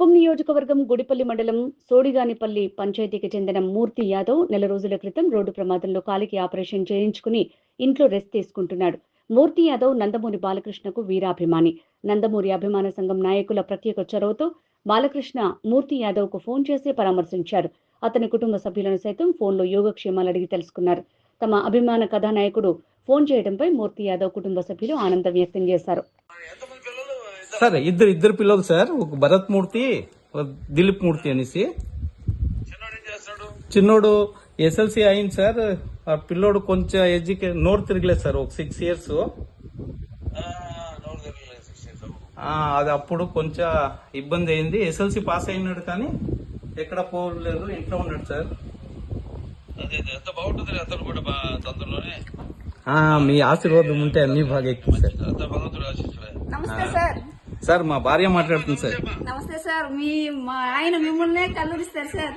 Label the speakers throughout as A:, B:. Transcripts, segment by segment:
A: కుప్పం నియోజకవర్గం గుడిపల్లి మండలం సోడిగానిపల్లి పంచాయతీకి చెందిన మూర్తి యాదవ్ నెల రోజుల క్రితం రోడ్డు ప్రమాదంలో కాలికి ఆపరేషన్ చేయించుకుని ఇంట్లో రెస్ట్ తీసుకుంటున్నాడు. మూర్తి యాదవ్ నందమూరి బాలకృష్ణకు వీరాభిమాని. నందమూరి అభిమాన సంఘం నాయకుల ప్రత్యేక చొరవతో బాలకృష్ణ మూర్తి యాదవ్కు ఫోన్ చేసి పరామర్శించారు. అతని కుటుంబ సభ్యులను సైతం ఫోన్లో యోగక్షేమాలు అడిగి తెలుసుకున్నారు. తమ అభిమాన కథానాయకుడు ఫోన్ చేయడంపై మూర్తి యాదవ్ కుటుంబ సభ్యులు ఆనందం వ్యక్తం చేశారు.
B: సార్ ఇద్దరు పిల్లలు సార్, ఒక భరత్ మూర్తి, దిలీప్ మూర్తి అనేసి. చిన్నోడు ఎస్ఎల్సి అయింది సార్. ఆ పిల్లోడు కొంచెం నోరు తిరగలేదు సార్, ఒక 6 years. అది అప్పుడు కొంచెం ఇబ్బంది అయింది. ఎస్ఎల్సి పాస్ అయినాడు కానీ ఎక్కడ పోలేదు, ఇంట్లో ఉన్నాడు సార్. మీ ఆశీర్వాదం ఉంటే అన్ని బాగా ఎక్కువ సార్.
C: నమస్తే సార్.
B: సార్ మా భార్య మాట్లాడుతుంది సార్.
C: నమస్తే సార్. మా ఆయన మిమ్మల్ని కల్లూరిస్తారు sir.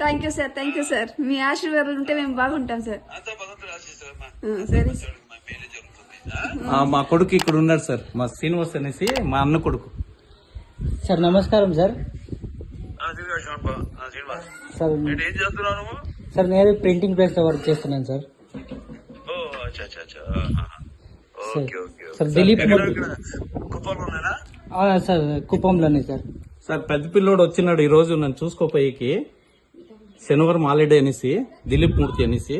C: Thank you sir, thank you sir. మీ ఆశీర్వాదాలు ఉంటే మేము బాగుంటాం సార్. సరే
B: మా కొడుకు ఇక్కడ ఉన్నాడు సార్, మా శ్రీనివాస్ అనేసి, మా అన్న కొడుకు.
D: సార్ నమస్కారం సార్. సార్ నేను ప్రింటింగ్ ప్రెస్ లో వర్క్ చేస్తున్నాను సార్. సార్ దిలీప్ సార్ కుప్పంలోనే సార్.
B: సార్ పెద్ద పిల్లోడు వచ్చినాడు ఈ రోజు నన్ను చూసుకోపోయేకి. శనివారం హాలిడే అనేసి, దిలీప్ మూర్తి అనేసి.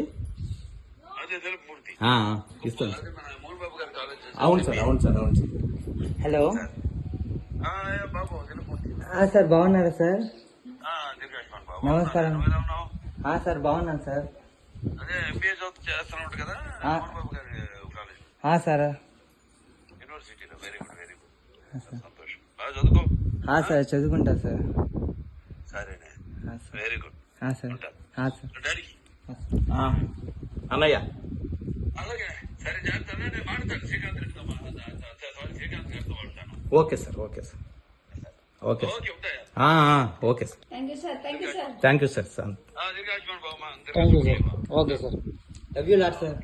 B: ఇస్తాను సార్. అవును సార్, అవును సార్, అవును సార్.
D: హలో సార్, బాగున్నారా సార్? నమస్కారం సార్, బాగున్నాను సార్. సార్ సార్ చదువుకుంటా సార్. సార్
B: అన్నయ్య okay sir, okay sir, okay sir, okay sir.
C: Thank you sir, thank you sir.
B: Thank you sir.
D: Thank you sir. Okay sir. Love you lot sir.